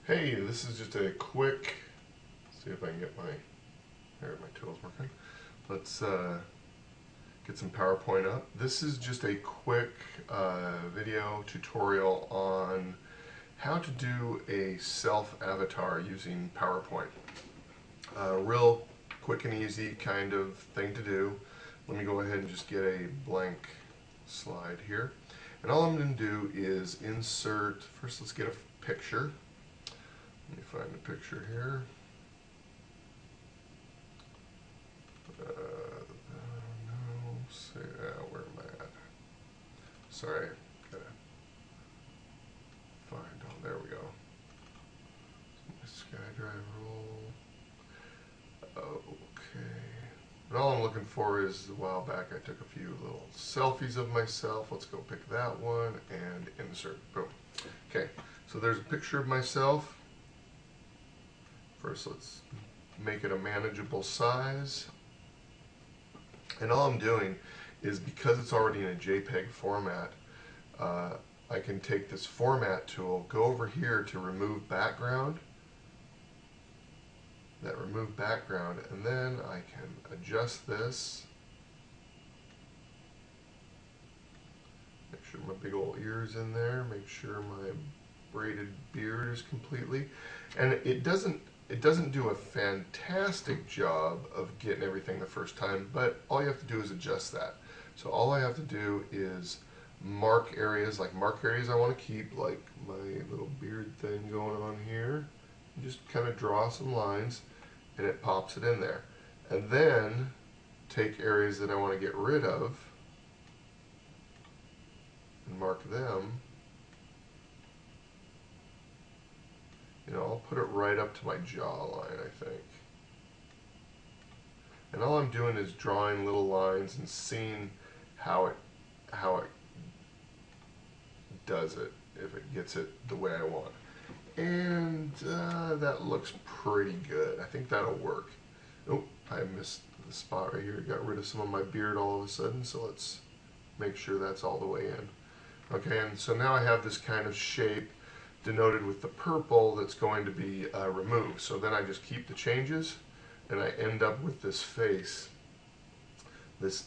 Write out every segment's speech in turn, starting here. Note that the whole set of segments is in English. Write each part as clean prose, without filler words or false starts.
Hey, this is just a quick, see if I can get my tools working. Let's get some PowerPoint up. This is just a quick video tutorial on how to do a self-avatar using PowerPoint. Real quick and easy kind of thing to do. Let me go ahead and just get a blank slide here. And all I'm going to do is insert, first let's get a picture. Let me find the picture here. Where am I at? Sorry, gotta find, oh, there we go. SkyDrive roll. Okay. And all I'm looking for is, a while back I took a few little selfies of myself. Let's go pick that one and insert. Boom. Okay, so there's a picture of myself. First, let's make it a manageable size. And all I'm doing is, because it's already in a JPEG format, I can take this format tool, go over here to remove background, and then I can adjust this. Make sure my big old ear's in there, make sure my braided beard is completely, and it doesn't do a fantastic job of getting everything the first time, but all you have to do is adjust that. So all I have to do is mark areas I want to keep, like my little beard thing going on here. And just kind of draw some lines, and it pops it in there. And then take areas that I want to get rid of and mark them. You know, I'll put it right up to my jawline, I think. And all I'm doing is drawing little lines and seeing how it does it, if it gets it the way I want. And that looks pretty good. I think that'll work. Oh, I missed the spot right here. Got rid of some of my beard all of a sudden, so let's make sure that's all the way in. Okay, and so now I have this kind of shape denoted with the purple that's going to be removed. So then I just keep the changes, and I end up with this face, this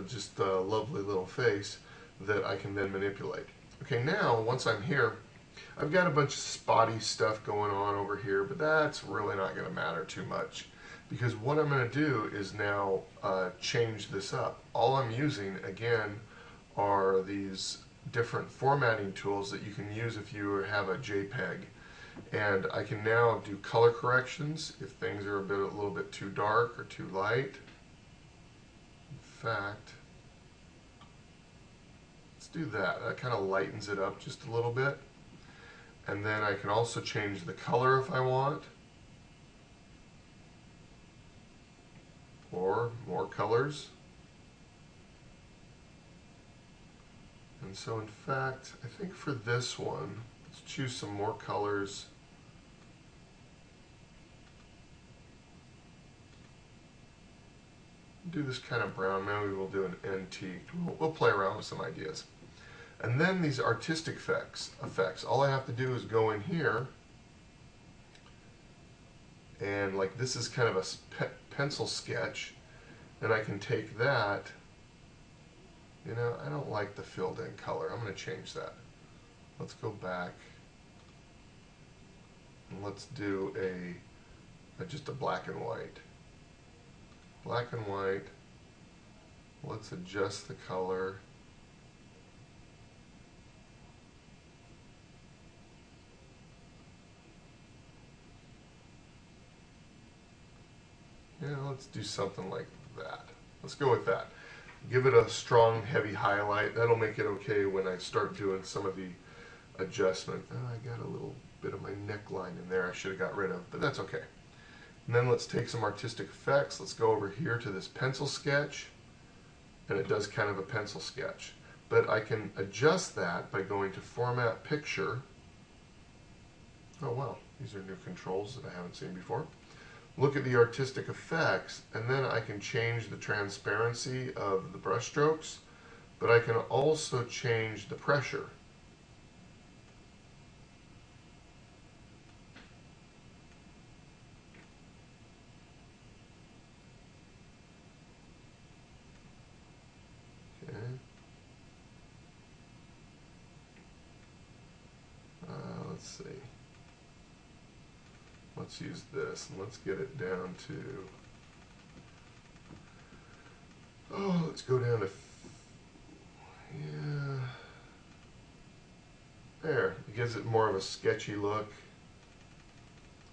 just lovely little face that I can then manipulate. Okay, now once I'm here, I've got a bunch of spotty stuff going on over here, but that's really not going to matter too much, because what I'm going to do is now change this up. All I'm using, again, are these different formatting tools that you can use if you have a JPEG. And I can now do color corrections if things are a little bit too dark or too light. In fact, let's do that. That kind of lightens it up just a little bit. And then I can also change the color if I want, or more colors. And so in fact, I think for this one, let's choose some more colors. Do this kind of brown. Maybe we'll do an antique. We'll play around with some ideas. And then these artistic effects. All I have to do is go in here, and like this is kind of a pencil sketch, and I can take that. You know, I don't like the filled in color. I'm going to change that. Let's go back and let's do just a black and white. Black and white. Let's adjust the color. Yeah, let's do something like that. Let's go with that. Give it a strong, heavy highlight. That'll make it okay when I start doing some of the adjustment. Oh, I got a little bit of my neckline in there I should have got rid of, but that's okay. And then let's take some artistic effects. Let's go over here to this pencil sketch, and it does kind of a pencil sketch. But I can adjust that by going to Format Picture. Oh wow, these are new controls that I haven't seen before. Look at the artistic effects, and then I can change the transparency of the brush strokes, but I can also change the pressure. let's use this and let's get it down to, oh, let's go down to, yeah, there. It gives it more of a sketchy look.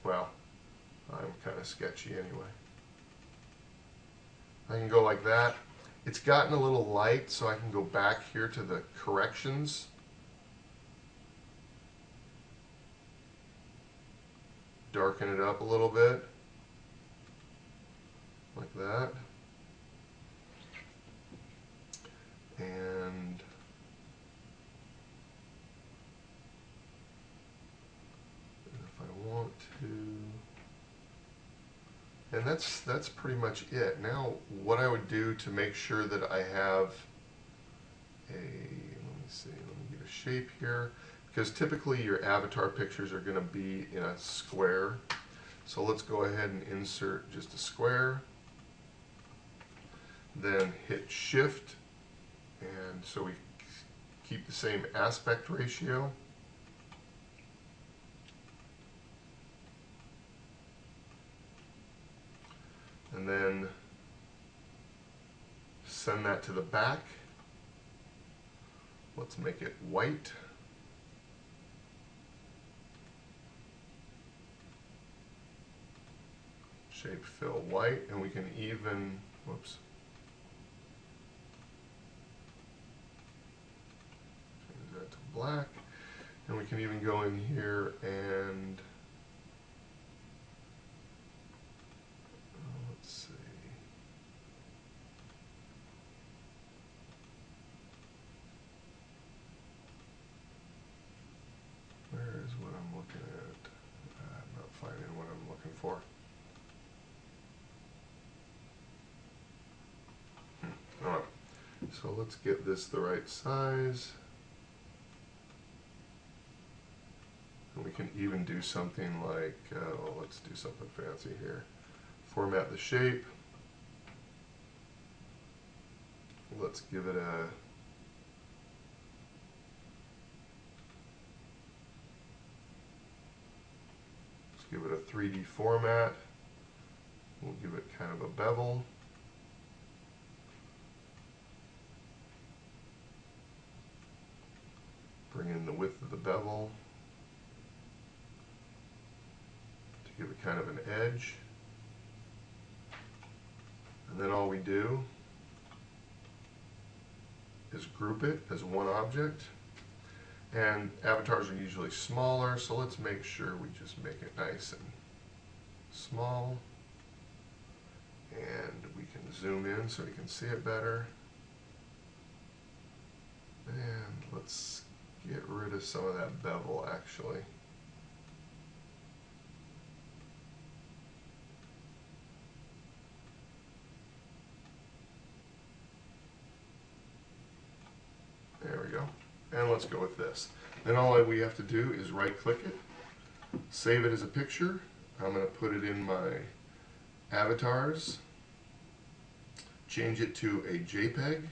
Well, I'm kind of sketchy anyway. I can go like that. It's gotten a little light, so I can go back here to the corrections. Darken it up a little bit, like that. And if I want to, and that's pretty much it. Now, what I would do to make sure that I have a, let me see, let me get a shape here, because typically your avatar pictures are going to be in a square. So let's go ahead and insert just a square, then hit Shift, and so we keep the same aspect ratio. And then send that to the back. Let's make it white. Shape fill white, and we can even, whoops, change that to black, and we can even go in here and let's see. Where is what I'm looking at? I'm not finding what I'm looking for. Alright, so let's get this the right size. And we can even do something like, well, let's do something fancy here. Format the shape. Let's give it a, let's give it a 3D format. We'll give it kind of a bevel. Bring in the width of the bevel to give it kind of an edge. And then all we do is group it as one object. And avatars are usually smaller, so let's make sure we just make it nice and small. And we can zoom in so we can see it better. And let's get rid of some of that bevel actually. There we go. And let's go with this. Then all we have to do is right click it, save it as a picture. I'm going to put it in my avatars, change it to a JPEG.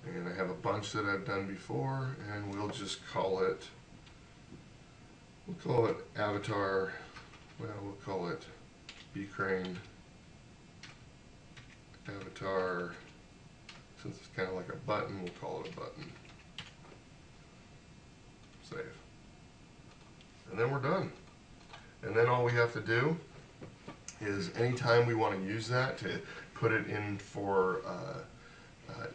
And I have a bunch that I've done before, and we'll just call it, Avatar, well, we'll call it B-Crane Avatar. Since it's kind of like a button, we'll call it a button. Save. And then we're done. And then all we have to do is anytime we want to use that to put it in for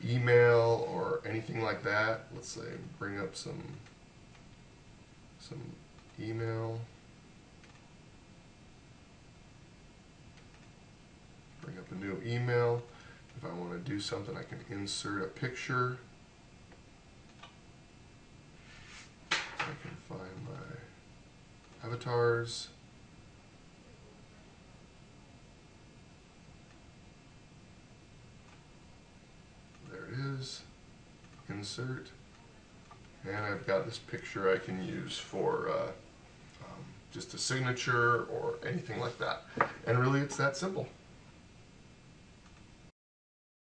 email or anything like that, let's say bring up some email, bring up a new email. If I want to do something, I can insert a picture. I can find my avatars. There it is. Insert. And I've got this picture I can use for just a signature or anything like that. And really, it's that simple.